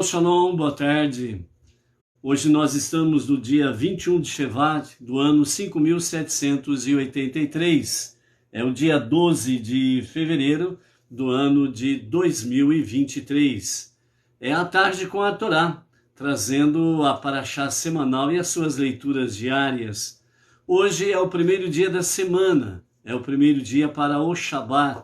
Shalom, boa tarde. Hoje nós estamos no dia 21 de Shevat do ano 5783. É o dia 12 de fevereiro do ano de 2023. É a tarde com a Torá, trazendo a Parashá semanal e as suas leituras diárias. Hoje é o primeiro dia da semana, é o primeiro dia para o Shabat.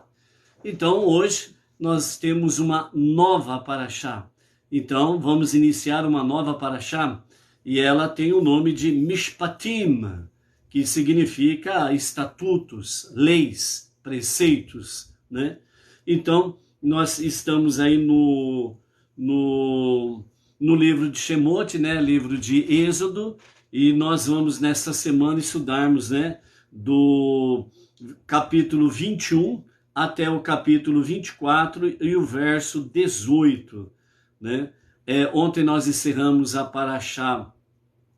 Então hoje nós temos uma nova Parashá. Então, vamos iniciar uma nova Parashá, e ela tem o nome de Mishpatim, que significa estatutos, leis, preceitos, né? Então, nós estamos aí no livro de Shemot, né? Livro de Êxodo, e nós vamos nesta semana estudarmos, né? Do capítulo 21 até o capítulo 24 e o verso 18. Né? Ontem nós encerramos a Parashá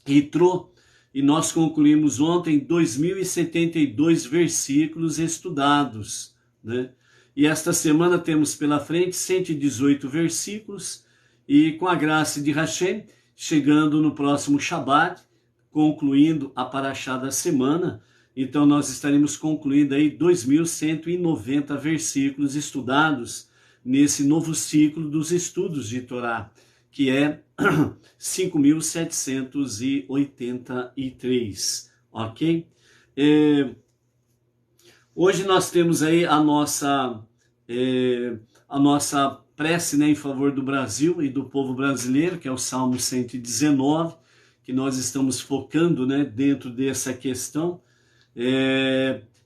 Yitro e nós concluímos ontem 2072 versículos estudados. Né? E esta semana temos pela frente 118 versículos e com a graça de Hashem, chegando no próximo Shabat, concluindo a Parashá da semana, então nós estaremos concluindo aí 2190 versículos estudados nesse novo ciclo dos estudos de Torá, que é 5.783, ok? Hoje nós temos aí a nossa prece, né, em favor do Brasil e do povo brasileiro, que é o Salmo 119, que nós estamos focando, né, dentro dessa questão.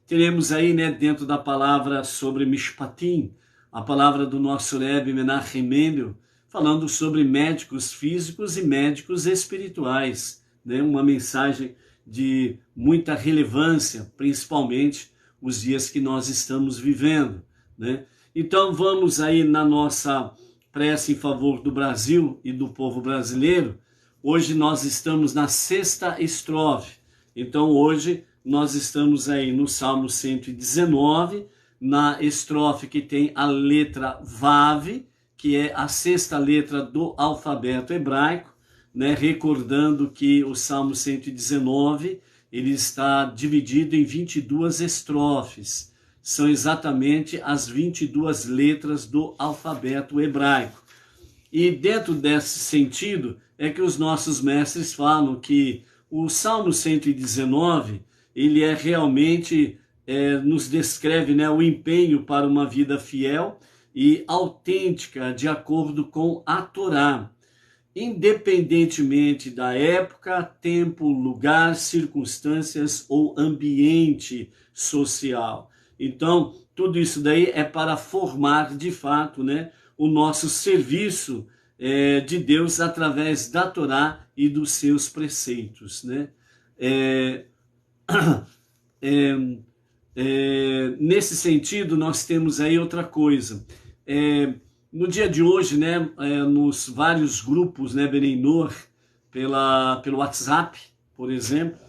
Teremos aí, né, dentro da palavra sobre Mishpatim, a palavra do nosso Rebbe Menachem Mendel, falando sobre médicos físicos e médicos espirituais, né? Uma mensagem de muita relevância, principalmente os dias que nós estamos vivendo, né? Então vamos aí na nossa prece em favor do Brasil e do povo brasileiro. Hoje nós estamos na sexta estrofe, então hoje nós estamos aí no Salmo 119, na estrofe que tem a letra Vav, que é a sexta letra do alfabeto hebraico, né? Recordando que o Salmo 119 ele está dividido em 22 estrofes. São exatamente as 22 letras do alfabeto hebraico. E dentro desse sentido é que os nossos mestres falam que o Salmo 119 ele é realmente... nos descreve, né, o empenho para uma vida fiel e autêntica de acordo com a Torá, independentemente da época, tempo, lugar, circunstâncias ou ambiente social. Então, tudo isso daí é para formar, de fato, né, o nosso serviço de Deus através da Torá e dos seus preceitos, né? Nesse sentido, nós temos aí outra coisa. No dia de hoje, né, nos vários grupos, né, Beneinor, pelo WhatsApp, por exemplo,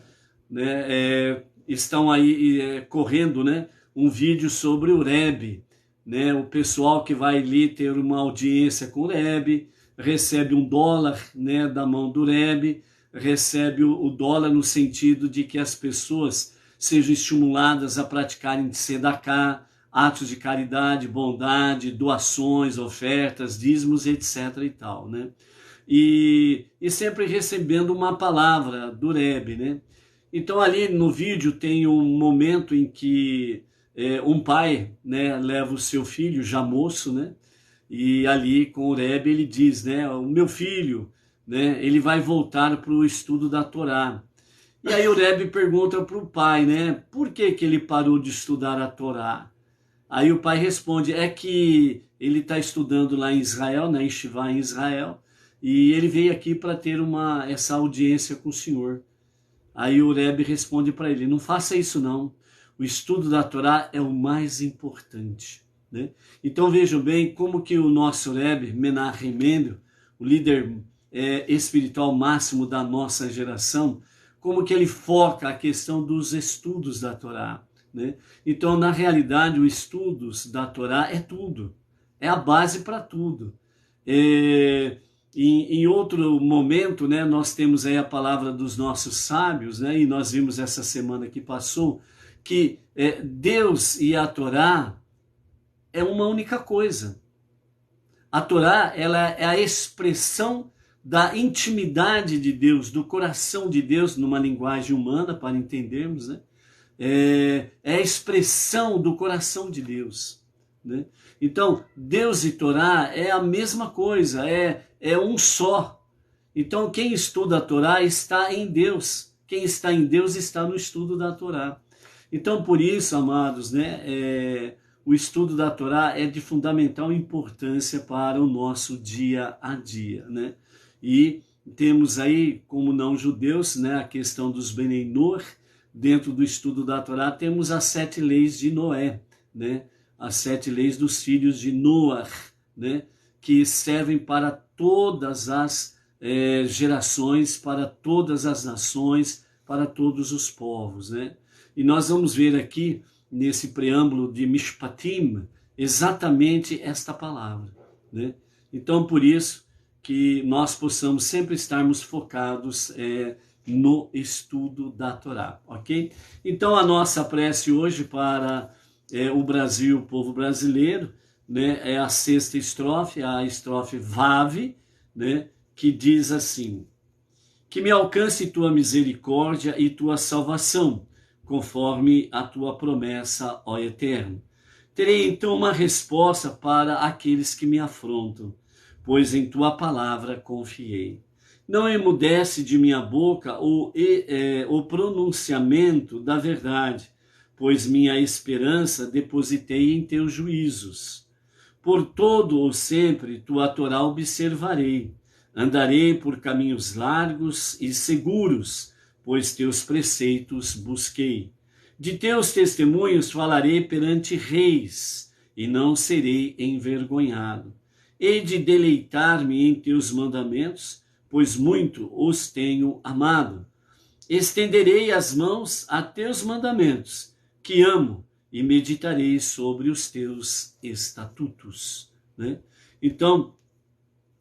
né, estão aí correndo, né, um vídeo sobre o Rebbe, né, o pessoal que vai ali ter uma audiência com o Rebbe, recebe $1, né, da mão do Rebbe, recebe o dólar no sentido de que as pessoas sejam estimuladas a praticarem tzedakah, atos de caridade, bondade, doações, ofertas, dízimos, etc. e tal, né? E sempre recebendo uma palavra do Rebbe, né? Então ali no vídeo tem um momento em que um pai, né, leva o seu filho, já moço, né? E ali com o Rebbe ele diz, né, o meu filho, né, ele vai voltar para o estudo da Torá. E aí o Rebbe pergunta para o pai, né, por que ele parou de estudar a Torá? Aí o pai responde, é que ele está estudando lá em Israel, na Yeshiva em Israel, e ele veio aqui para ter essa audiência com o senhor. Aí o Rebbe responde para ele, não faça isso não, o estudo da Torá é o mais importante, né? Então vejam bem como que o nosso Rebbe, Menachem Mendel, o líder espiritual máximo da nossa geração, como que ele foca a questão dos estudos da Torá, né? Então, na realidade, os estudos da Torá é tudo, é a base para tudo. Em outro momento, né, nós temos aí a palavra dos nossos sábios, né, e nós vimos essa semana que passou, que Deus e a Torá é uma única coisa. A Torá, ela é a expressão da intimidade de Deus, do coração de Deus, numa linguagem humana, para entendermos, né? É a expressão do coração de Deus, né? Então, Deus e Torá é a mesma coisa, é um só. Então, quem estuda a Torá está em Deus. Quem está em Deus está no estudo da Torá. Então, por isso, amados, né, o estudo da Torá é de fundamental importância para o nosso dia a dia, né? E temos aí, como não judeus, né, a questão dos Benei Noach. Dentro do estudo da Torá temos as 7 leis de Noé, né? As 7 leis dos filhos de Noach, né? Que servem para todas as gerações, para todas as nações, para todos os povos, né? E nós vamos ver aqui, nesse preâmbulo de Mishpatim, exatamente esta palavra, né? Então, por isso que nós possamos sempre estarmos focados no estudo da Torá, ok? Então, a nossa prece hoje para o Brasil, o povo brasileiro, né, é a 6ª estrofe, a estrofe Vav, né, que diz assim: que me alcance tua misericórdia e tua salvação, conforme a tua promessa, ó Eterno. Terei então uma resposta para aqueles que me afrontam, pois em tua palavra confiei. Não emudece de minha boca o pronunciamento da verdade, pois minha esperança depositei em teus juízos. Por todo ou sempre tua Torá observarei, andarei por caminhos largos e seguros, pois teus preceitos busquei. De teus testemunhos falarei perante reis, e não serei envergonhado. Hei de deleitar-me em teus mandamentos, pois muito os tenho amado. Estenderei as mãos a teus mandamentos, que amo, e meditarei sobre os teus estatutos, né? Então,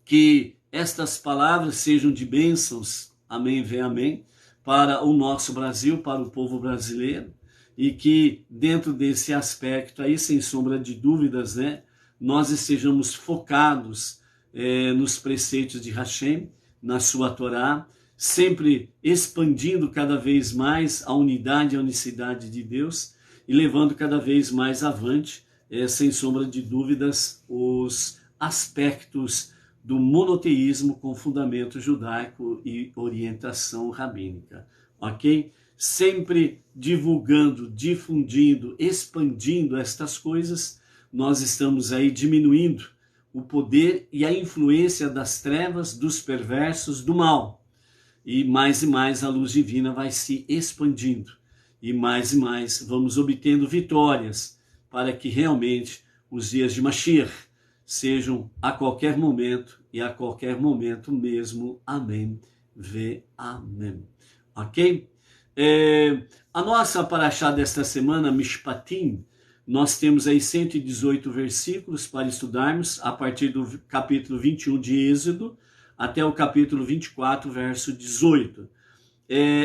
que estas palavras sejam de bênçãos, amém, vem amém, para o nosso Brasil, para o povo brasileiro, e que dentro desse aspecto aí, sem sombra de dúvidas, né, nós estejamos focados nos preceitos de Hashem, na sua Torá, sempre expandindo cada vez mais a unidade e a unicidade de Deus e levando cada vez mais avante, sem sombra de dúvidas, os aspectos do monoteísmo com fundamento judaico e orientação rabínica, ok? Sempre divulgando, difundindo, expandindo estas coisas, nós estamos aí diminuindo o poder e a influência das trevas, dos perversos, do mal. E mais a luz divina vai se expandindo. E mais vamos obtendo vitórias para que realmente os dias de Mashiach sejam a qualquer momento e a qualquer momento mesmo. Amém. Vê amém. Ok? A nossa paraxá desta semana, Mishpatim, nós temos aí 118 versículos para estudarmos a partir do capítulo 21 de Êxodo até o capítulo 24, verso 18.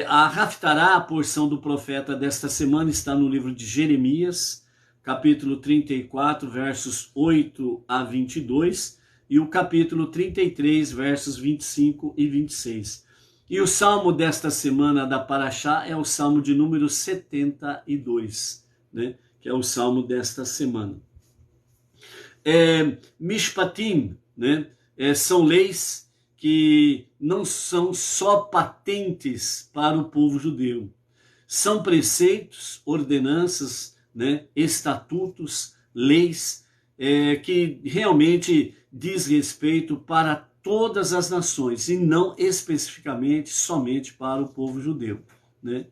A Haftará, a porção do profeta desta semana, está no livro de Jeremias, capítulo 34, versos 8 a 22, e o capítulo 33, versos 25 e 26. E o salmo desta semana da Paraxá é o salmo de número 72, né? Que é o salmo desta semana. Mishpatim, né? São leis que não são só patentes para o povo judeu. São preceitos, ordenanças, né? Estatutos, leis que realmente diz respeito para todas as nações e não especificamente somente para o povo judeu, né?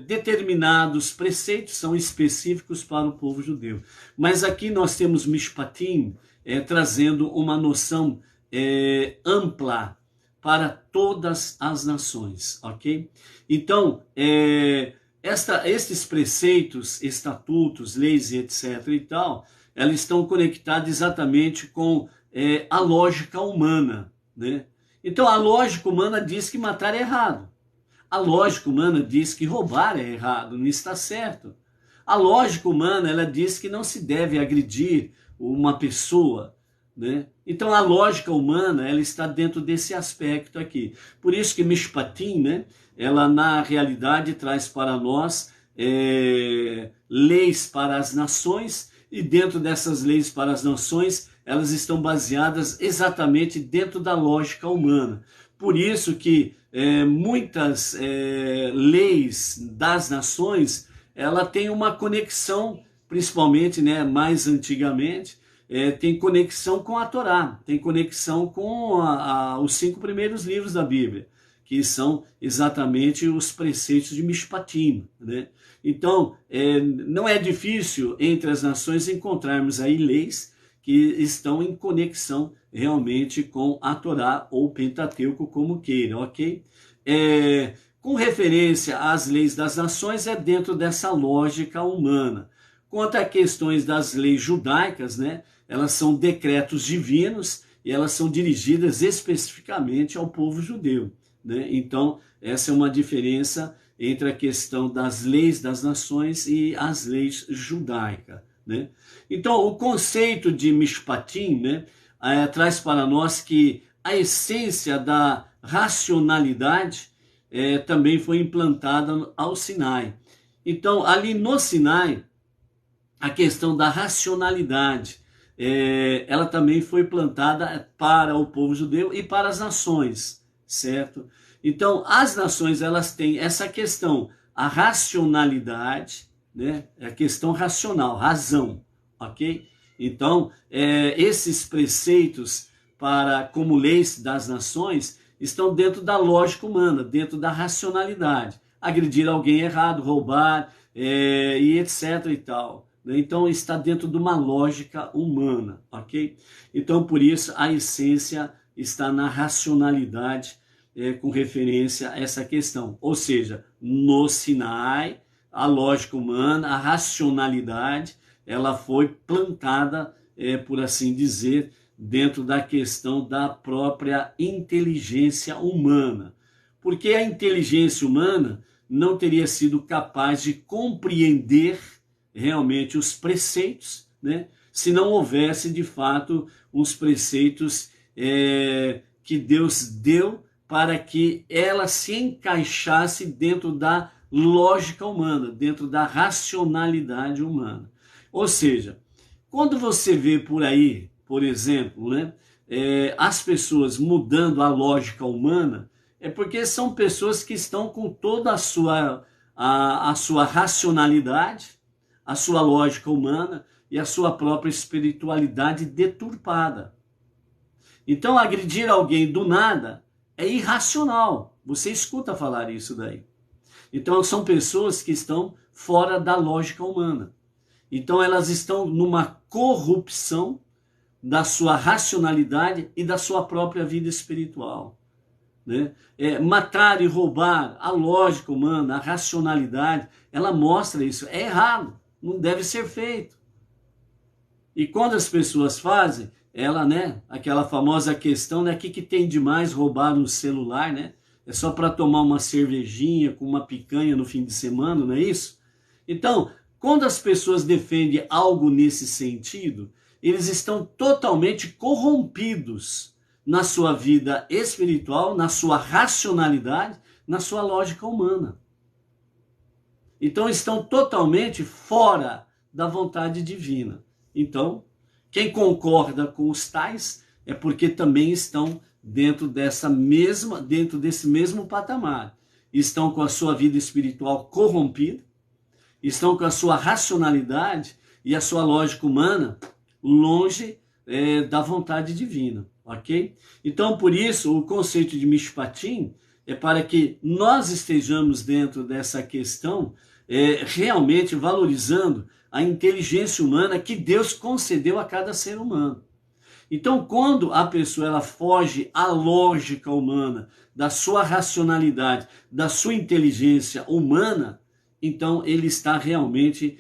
Determinados preceitos são específicos para o povo judeu, mas aqui nós temos Mishpatim trazendo uma noção ampla para todas as nações, ok? Então, estes preceitos, estatutos, leis e etc. e tal, elas estão conectadas exatamente com a lógica humana, né? Então a lógica humana diz que matar é errado. A lógica humana diz que roubar é errado, não está certo. A lógica humana, ela diz que não se deve agredir uma pessoa, né? Então a lógica humana, ela está dentro desse aspecto aqui. Por isso que Mishpatim, né, ela na realidade traz para nós leis para as nações, e dentro dessas leis para as nações, elas estão baseadas exatamente dentro da lógica humana. Por isso que muitas leis das nações, ela tem uma conexão, principalmente, né, mais antigamente, tem conexão com a Torá, tem conexão com os 5 primeiros livros da Bíblia, que são exatamente os preceitos de Mishpatim, né? Então, não é difícil entre as nações encontrarmos aí leis que estão em conexão realmente com a Torá ou Pentateuco, como queira, ok? Com referência às leis das nações, é dentro dessa lógica humana. Quanto a questões das leis judaicas, né, elas são decretos divinos e elas são dirigidas especificamente ao povo judeu, né? Então, essa é uma diferença entre a questão das leis das nações e as leis judaicas, né? Então, o conceito de Mishpatim, né, traz para nós que a essência da racionalidade também foi implantada ao Sinai. Então, ali no Sinai, a questão da racionalidade, ela também foi plantada para o povo judeu e para as nações, certo? Então, as nações, elas têm essa questão, a racionalidade, né? É a questão racional, razão, ok? Então, esses preceitos como leis das nações estão dentro da lógica humana, dentro da racionalidade. Agredir alguém errado, roubar, e etc e tal. Então, está dentro de uma lógica humana, ok? Então, por isso, a essência está na racionalidade, com referência a essa questão. Ou seja, no Sinai, a lógica humana, a racionalidade, ela foi plantada, por assim dizer, dentro da questão da própria inteligência humana. Porque a inteligência humana não teria sido capaz de compreender realmente os preceitos, né, se não houvesse de fato uns preceitos que Deus deu para que ela se encaixasse dentro da lógica humana, dentro da racionalidade humana. Ou seja, quando você vê por aí, por exemplo, né, as pessoas mudando a lógica humana, é porque são pessoas que estão com toda a sua racionalidade, a sua lógica humana e a sua própria espiritualidade deturpada. Então, agredir alguém do nada é irracional. Você escuta falar isso daí. Então, são pessoas que estão fora da lógica humana. Então, elas estão numa corrupção da sua racionalidade e da sua própria vida espiritual, né? Matar e roubar, a lógica humana, a racionalidade, ela mostra isso. É errado, não deve ser feito. E quando as pessoas fazem, né, aquela famosa questão, né, o que tem de mais roubar um celular, né? É só para tomar uma cervejinha com uma picanha no fim de semana, não é isso? Então, quando as pessoas defendem algo nesse sentido, eles estão totalmente corrompidos na sua vida espiritual, na sua racionalidade, na sua lógica humana. Então estão totalmente fora da vontade divina. Então, quem concorda com os tais é porque também estão dentro desse mesmo patamar. Estão com a sua vida espiritual corrompida, estão com a sua racionalidade e a sua lógica humana longe da vontade divina, ok? Então, por isso, o conceito de Mishpatim é para que nós estejamos dentro dessa questão, realmente valorizando a inteligência humana que Deus concedeu a cada ser humano. Então, quando a pessoa ela foge à lógica humana, da sua racionalidade, da sua inteligência humana, então ele está realmente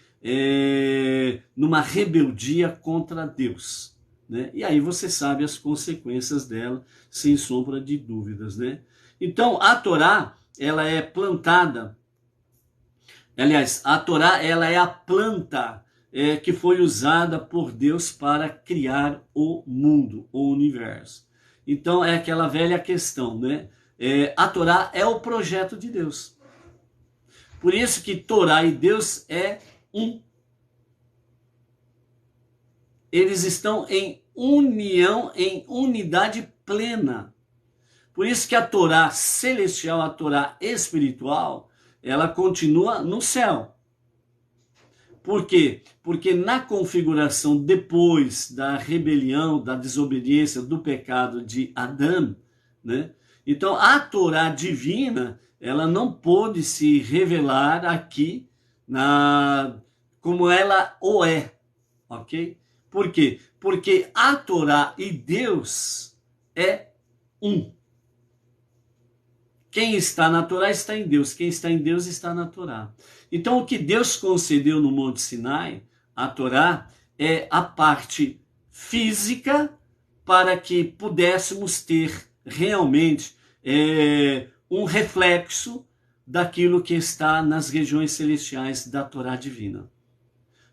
numa rebeldia contra Deus. né? E aí você sabe as consequências dela, sem sombra de dúvidas, né? Então, a Torá, ela é plantada. Aliás, a Torá, ela é a planta que foi usada por Deus para criar o mundo, o universo. Então, é aquela velha questão, né? A Torá é o projeto de Deus. Por isso que Torá e Deus é um. Eles estão em união, em unidade plena. Por isso que a Torá celestial, a Torá espiritual, ela continua no céu. Por quê? Porque na configuração depois da rebelião, da desobediência, do pecado de Adão, né? Então a Torá divina, ela não pôde se revelar aqui como ela o é, ok? Por quê? Porque a Torá e Deus é um. Quem está na Torá está em Deus. Quem está em Deus está na Torá. Então, o que Deus concedeu no Monte Sinai, a Torá, é a parte física para que pudéssemos ter realmente um reflexo daquilo que está nas regiões celestiais da Torá divina.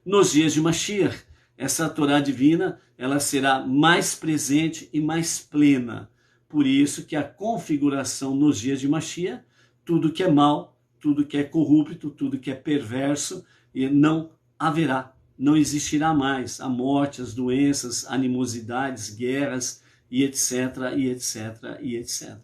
Nos dias de Mashiach, essa Torá divina, ela será mais presente e mais plena. Por isso que a configuração nos dias de Mashiach, tudo que é mal, tudo que é corrupto, tudo que é perverso, não haverá, não existirá mais a morte, as doenças, animosidades, guerras, e etc, e etc, e etc.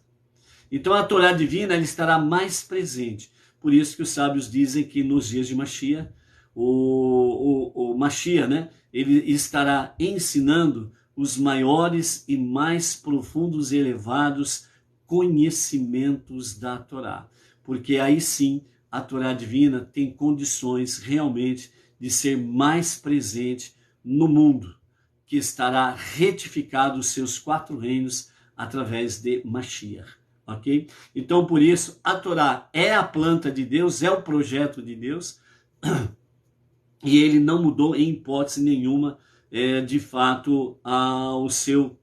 Então a Torá divina, ela estará mais presente. Por isso que os sábios dizem que nos dias de Mashiach, o Mashiach, né, ele estará ensinando os maiores e mais profundos e elevados conhecimentos da Torá. Porque aí sim, a Torá divina tem condições realmente de ser mais presente no mundo, que estará retificado os seus 4 reinos através de Mashiach. Ok? Então, por isso, a Torá é a planta de Deus, é o projeto de Deus, e ele não mudou em hipótese nenhuma, de fato, o seu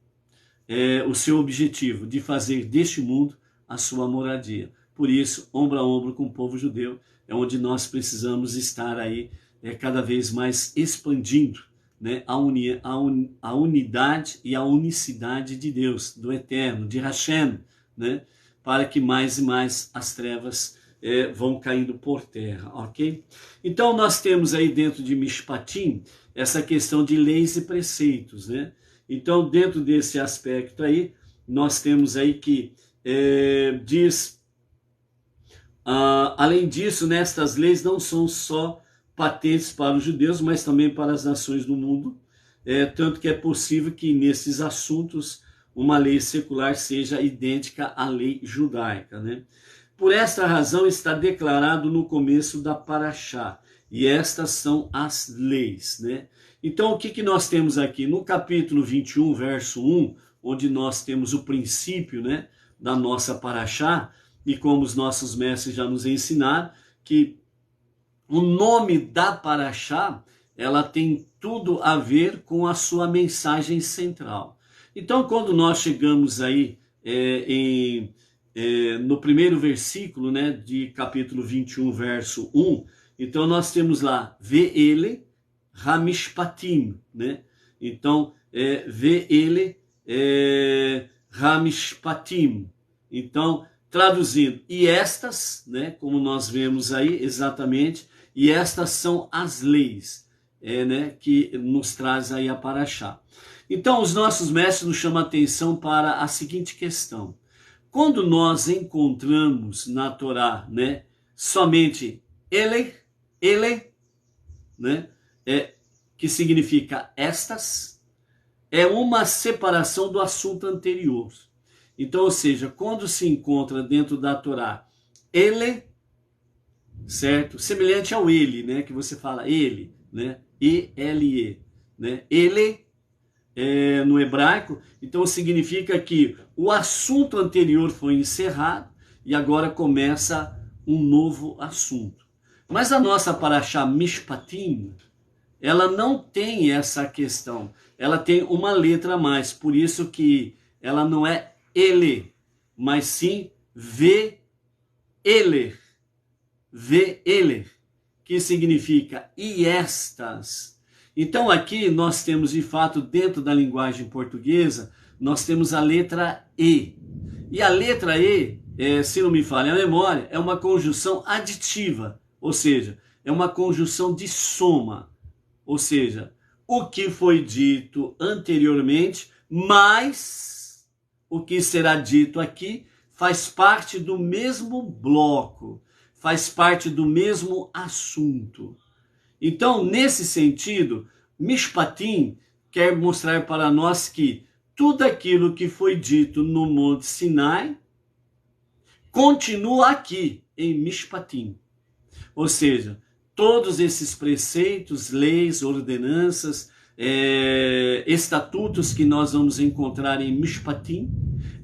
objetivo de fazer deste mundo a sua moradia. Por isso, ombro a ombro com o povo judeu, é onde nós precisamos estar aí cada vez mais expandindo, né, a unidade e a unicidade de Deus, do Eterno, de Hashem, né, para que mais e mais as trevas vão caindo por terra, ok? Então nós temos aí dentro de Mishpatim essa questão de leis e preceitos, né? Então dentro desse aspecto aí, nós temos aí que diz, além disso, né, estas leis não são só patentes para os judeus, mas também para as nações do mundo, tanto que é possível que nesses assuntos uma lei secular seja idêntica à lei judaica, né? Por esta razão está declarado no começo da Parashá, e estas são as leis, né? Então o que nós temos aqui? No capítulo 21, verso 1, onde nós temos o princípio, né, da nossa Parashá, e como os nossos mestres já nos ensinaram, que o nome da Parashá, ela tem tudo a ver com a sua mensagem central. Então quando nós chegamos aí no primeiro versículo, né, de capítulo 21, verso 1, então nós temos lá, Ve'ele Hamishpatim, né? Então, Ve'ele Hamishpatim. Então, traduzindo, e estas, né, como nós vemos aí exatamente, e estas são as leis, né, que nos traz aí a Parashá. Então, os nossos mestres nos chamam a atenção para a seguinte questão. Quando nós encontramos na Torá, né, somente ele, né, que significa estas, é uma separação do assunto anterior. Então, ou seja, quando se encontra dentro da Torá ele, certo? Semelhante ao ele, né, que você fala ele, né, E-L-E, né, ele no hebraico, então significa que o assunto anterior foi encerrado e agora começa um novo assunto. Mas a nossa Parashá Mishpatim, ela não tem essa questão. Ela tem uma letra a mais, por isso que ela não é ele, mas sim ve'eler. Ve'eler, que significa e estas. Então aqui nós temos de fato dentro da linguagem portuguesa, nós temos a letra E. E a letra E, se não me falha a memória, é uma conjunção aditiva, ou seja, é uma conjunção de soma. Ou seja, o que foi dito anteriormente, mais o que será dito aqui, faz parte do mesmo bloco, faz parte do mesmo assunto. Então, nesse sentido, Mishpatim quer mostrar para nós que tudo aquilo que foi dito no Monte Sinai continua aqui em Mishpatim. Ou seja, todos esses preceitos, leis, ordenanças, estatutos que nós vamos encontrar em Mishpatim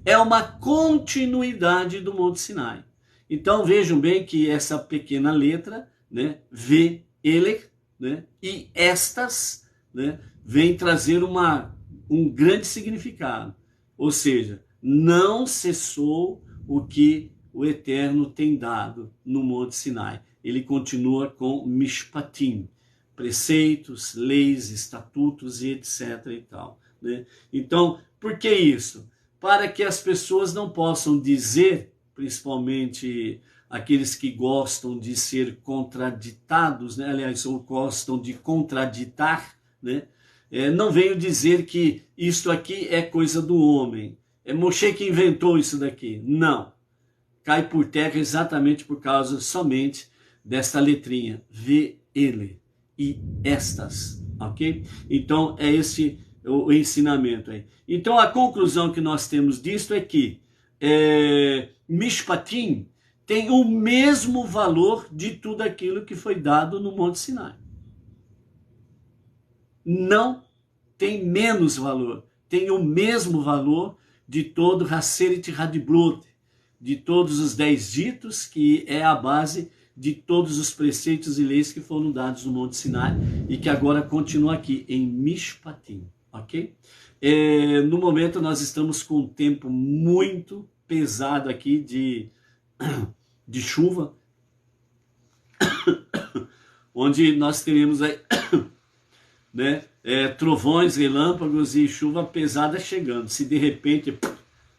é uma continuidade do Monte Sinai. Então vejam bem que essa pequena letra, né, ve'eler, né, e estas, né, vem trazer um grande significado. Ou seja, não cessou o que o Eterno tem dado no Monte Sinai. Ele continua com Mishpatim, preceitos, leis, estatutos e etc. e tal, né? Então, por que isso? Para que as pessoas não possam dizer, principalmente aqueles que gostam de ser contraditados, né? Aliás, ou gostam de contraditar, né? Não venham dizer que isto aqui é coisa do homem. É Moshe que inventou isso daqui. Não. Cai por terra exatamente por causa somente desta letrinha, ve'eler, e estas, ok? Então, é esse o ensinamento aí. Então, a conclusão que nós temos disto é que Mishpatim tem o mesmo valor de tudo aquilo que foi dado no Monte Sinai. Não tem menos valor, tem o mesmo valor de todo Haseret Hadbrot, de todos os 10 ditos, que é a base de todos os preceitos e leis que foram dados no Monte Sinai e que agora continua aqui em Mishpatim, ok? No momento nós estamos com um tempo muito pesado aqui de chuva, onde nós teremos aí, né, trovões, relâmpagos e chuva pesada chegando. Se de repente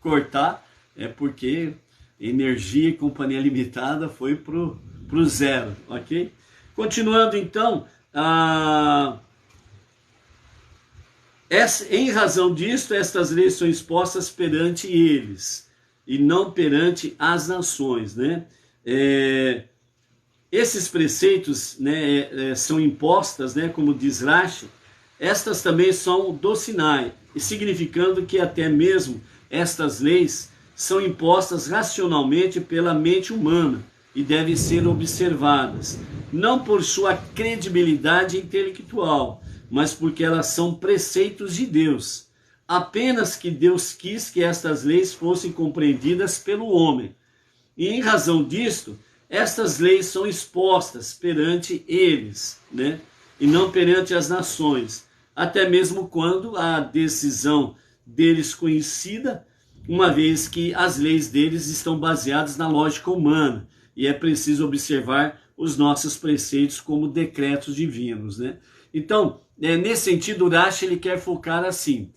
cortar, é porque energia e companhia limitada foi pro zero, ok? Continuando então, em razão disto, estas leis são expostas perante eles e não perante as nações, né? Esses preceitos, né, são impostas, né, como diz Rashi, estas também são do Sinai, e significando que até mesmo estas leis são impostas racionalmente pela mente humana e devem ser observadas, não por sua credibilidade intelectual, mas porque elas são preceitos de Deus. Apenas que Deus quis que estas leis fossem compreendidas pelo homem. E em razão disto, estas leis são expostas perante eles, né? E não perante as nações, até mesmo quando a decisão deles conhecida, uma vez que as leis deles estão baseadas na lógica humana, e é preciso observar os nossos preceitos como decretos divinos, né? Então, nesse sentido, Rashi ele quer focar assim,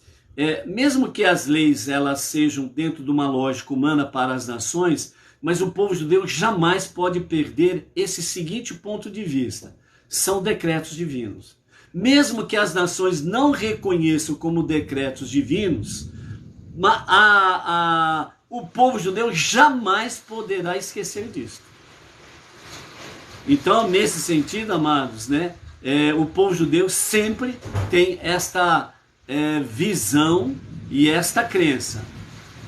mesmo que as leis elas sejam dentro de uma lógica humana para as nações, mas o povo judeu jamais pode perder esse seguinte ponto de vista: são decretos divinos. Mesmo que as nações não reconheçam como decretos divinos, o povo judeu jamais poderá esquecer disso. Então, nesse sentido, amados, né, o povo judeu sempre tem esta visão e esta crença.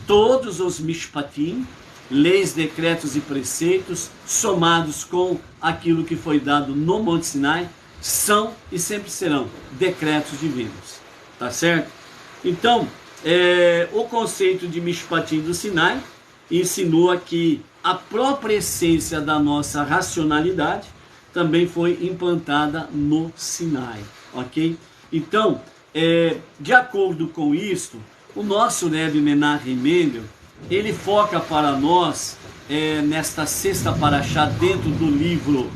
Todos os mishpatim, leis, decretos e preceitos, somados com aquilo que foi dado no Monte Sinai, são e sempre serão decretos divinos. Tá certo? Então, o conceito de Mishpatim do Sinai insinua que a própria essência da nossa racionalidade também foi implantada no Sinai. ok? Então, de acordo com isto, o nosso Rebbe Menachem Mendel, ele foca para nós, nesta sexta paraxá, dentro do livro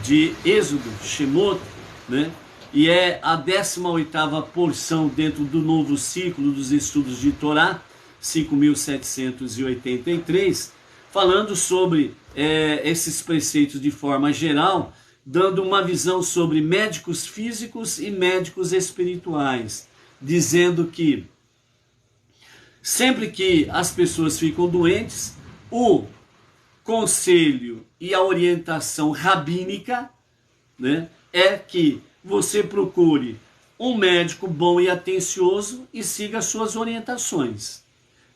de Êxodo, Shemot, né? E é a 18ª porção dentro do novo ciclo dos estudos de Torá, 5.783, falando sobre esses preceitos de forma geral, dando uma visão sobre médicos físicos e médicos espirituais, dizendo que sempre que as pessoas ficam doentes, o conselho e a orientação rabínica, né, é que você procure um médico bom e atencioso e siga suas orientações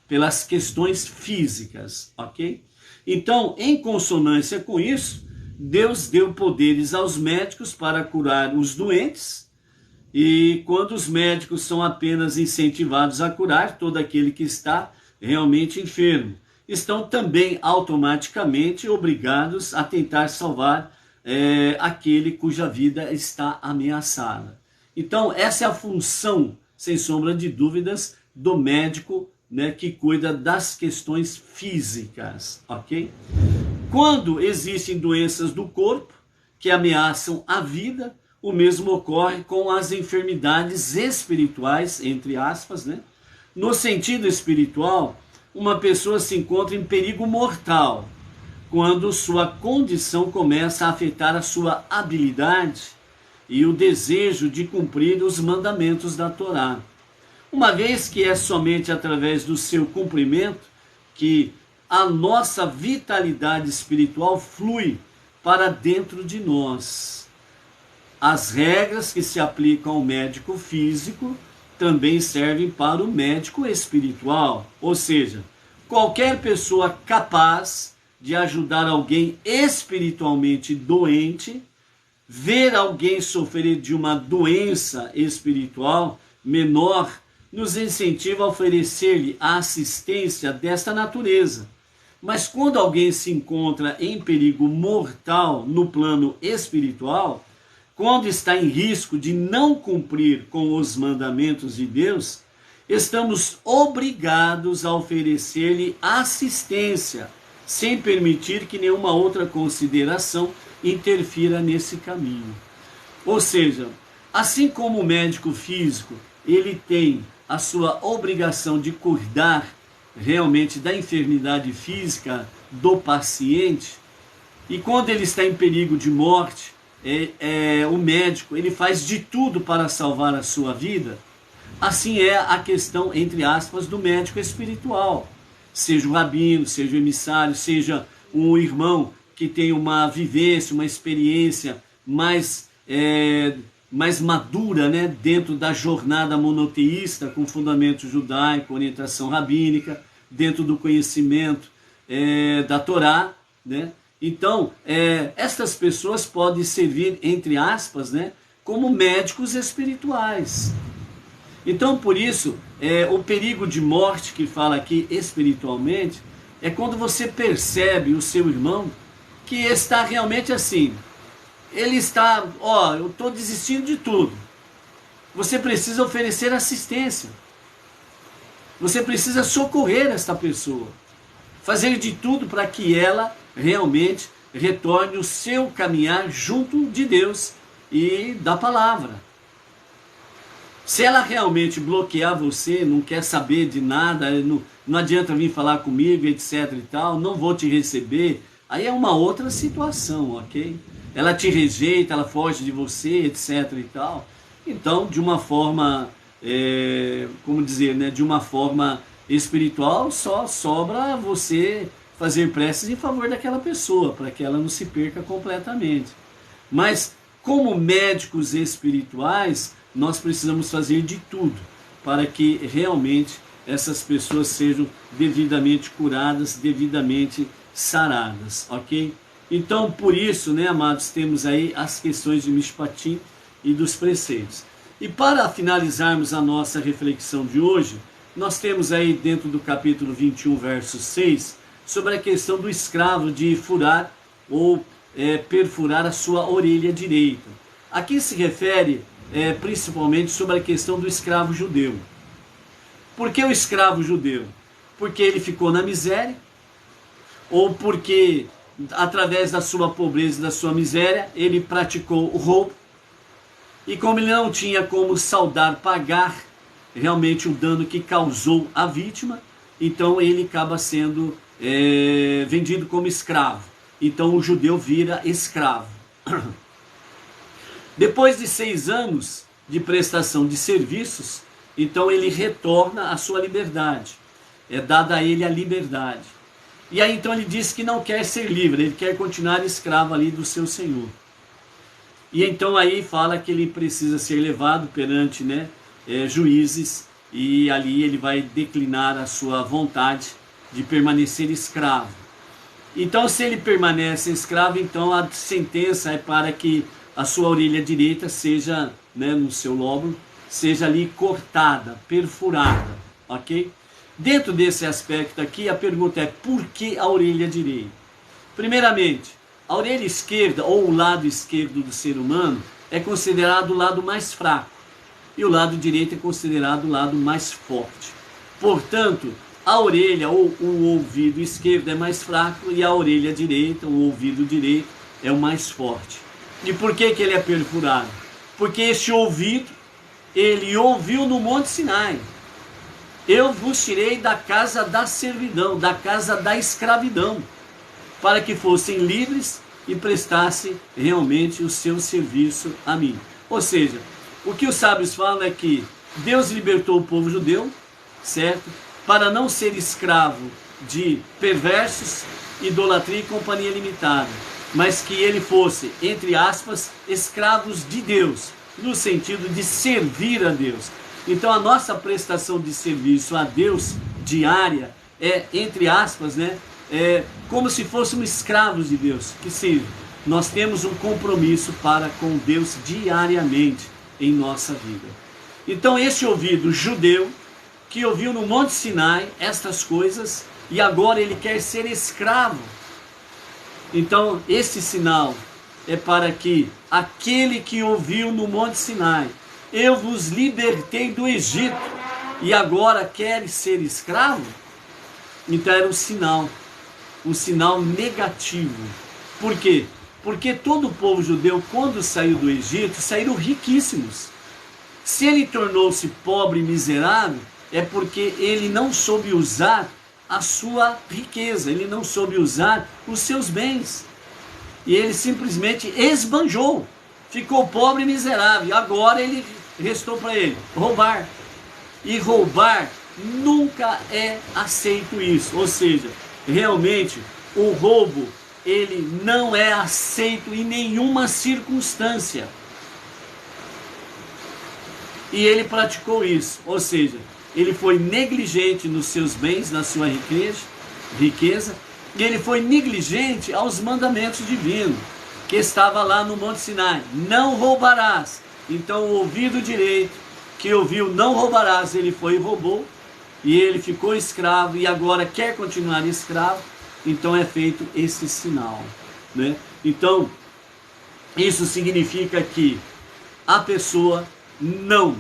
pelas questões físicas, ok? Então, em consonância com isso, Deus deu poderes aos médicos para curar os doentes, e quando os médicos são apenas incentivados a curar todo aquele que está realmente enfermo, estão também automaticamente obrigados a tentar salvar aquele cuja vida está ameaçada. Então, essa é a função, sem sombra de dúvidas, do médico, né, que cuida das questões físicas, ok? Quando existem doenças do corpo que ameaçam a vida, o mesmo ocorre com as enfermidades espirituais, entre aspas, né? No sentido espiritual, uma pessoa se encontra em perigo mortal quando sua condição começa a afetar a sua habilidade e o desejo de cumprir os mandamentos da Torá. Uma vez que é somente através do seu cumprimento que a nossa vitalidade espiritual flui para dentro de nós. As regras que se aplicam ao médico físico também servem para o médico espiritual, ou seja, qualquer pessoa capaz de ajudar alguém espiritualmente doente, ver alguém sofrer de uma doença espiritual menor, nos incentiva a oferecer-lhe a assistência desta natureza. Mas quando alguém se encontra em perigo mortal no plano espiritual, quando está em risco de não cumprir com os mandamentos de Deus, estamos obrigados a oferecer-lhe assistência, sem permitir que nenhuma outra consideração interfira nesse caminho. Ou seja, assim como o médico físico, ele tem a sua obrigação de cuidar realmente da enfermidade física do paciente, e quando ele está em perigo de morte, o médico ele faz de tudo para salvar a sua vida. Assim é a questão, entre aspas, do médico espiritual. Seja o rabino, seja o emissário, seja um irmão que tem uma vivência, uma experiência mais madura, né, dentro da jornada monoteísta, com fundamento judaico, orientação rabínica, dentro do conhecimento da Torá, né? Então, estas pessoas podem servir, entre aspas, né, como médicos espirituais. Então, por isso, o perigo de morte que fala aqui espiritualmente é quando você percebe o seu irmão que está realmente assim. Ele está, eu estou desistindo de tudo. Você precisa oferecer assistência. Você precisa socorrer esta pessoa. Fazer de tudo para que ela realmente retorne o seu caminhar junto de Deus e da palavra. Se ela realmente bloquear você, não quer saber de nada, não adianta vir falar comigo, etc e tal, não vou te receber, aí é uma outra situação, ok? Ela te rejeita, ela foge de você, etc e tal. Então, de uma forma, como dizer, né, de uma forma espiritual, só sobra você fazer preces em favor daquela pessoa, para que ela não se perca completamente. Mas, como médicos espirituais, nós precisamos fazer de tudo para que realmente essas pessoas sejam devidamente curadas, devidamente saradas, ok? Então, por isso, né, amados, temos aí as questões de Mishpatim e dos preceitos. E para finalizarmos a nossa reflexão de hoje, nós temos aí dentro do capítulo 21, verso 6, sobre a questão do escravo de furar ou perfurar a sua orelha direita. Aqui se refere principalmente sobre a questão do escravo judeu. Por que o escravo judeu? Porque ele ficou na miséria, ou porque através da sua pobreza e da sua miséria ele praticou o roubo, e como ele não tinha como pagar realmente o dano que causou a vítima, então ele acaba sendo vendido como escravo. Então o judeu vira escravo. Depois de 6 anos de prestação de serviços, então ele retorna à sua liberdade. É dada a ele a liberdade. E aí então ele diz que não quer ser livre, ele quer continuar escravo ali do seu senhor. E então aí fala que ele precisa ser levado perante juízes, e ali ele vai declinar a sua vontade de permanecer escravo. Então se ele permanece escravo, então a sentença é para que a sua orelha direita seja, no seu lóbulo, seja ali cortada, perfurada, ok? Dentro desse aspecto aqui, a pergunta é: por que a orelha direita? Primeiramente, a orelha esquerda, ou o lado esquerdo do ser humano, é considerado o lado mais fraco, e o lado direito é considerado o lado mais forte. Portanto, a orelha ou o ouvido esquerdo é mais fraco, e a orelha direita, o ouvido direito, é o mais forte. E por que ele é perfurado? Porque este ouvido, ele ouviu no Monte Sinai: eu vos tirei da casa da servidão, da casa da escravidão, para que fossem livres e prestassem realmente o seu serviço a mim. Ou seja, o que os sábios falam é que Deus libertou o povo judeu, certo? Para não ser escravo de perversos, idolatria e companhia limitada, mas que ele fosse, entre aspas, escravos de Deus, no sentido de servir a Deus. Então a nossa prestação de serviço a Deus diária é, entre aspas, como se fôssemos escravos de Deus. Que seja, nós temos um compromisso para com Deus diariamente em nossa vida. Então este ouvido judeu, que ouviu no Monte Sinai estas coisas, e agora ele quer ser escravo. Então este sinal é para que aquele que ouviu no Monte Sinai: eu vos libertei do Egito, e agora quer ser escravo? Então era um sinal negativo. Por quê? Porque todo o povo judeu, quando saiu do Egito, saíram riquíssimos. Se ele tornou-se pobre e miserável, é porque ele não soube usar a sua riqueza, ele não soube usar os seus bens. E ele simplesmente esbanjou, ficou pobre e miserável. E agora ele restou para ele roubar. E roubar nunca é aceito isso. Ou seja, realmente o roubo, ele não é aceito em nenhuma circunstância. E ele praticou isso. Ou seja, ele foi negligente nos seus bens, na sua riqueza, e ele foi negligente aos mandamentos divinos, que estava lá no Monte Sinai: não roubarás. Então o ouvido direito, que ouviu não roubarás, ele foi e roubou, e ele ficou escravo, e agora quer continuar escravo. Então é feito esse sinal, Então isso significa que a pessoa não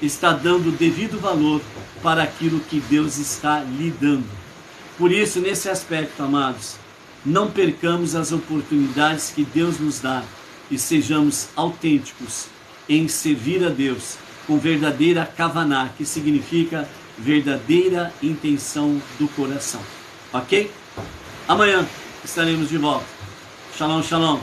está dando o devido valor para aquilo que Deus está lhe dando. Por isso, nesse aspecto, amados, não percamos as oportunidades que Deus nos dá e sejamos autênticos em servir a Deus com verdadeira kavaná, que significa verdadeira intenção do coração. Ok? Amanhã estaremos de volta. Shalom, shalom.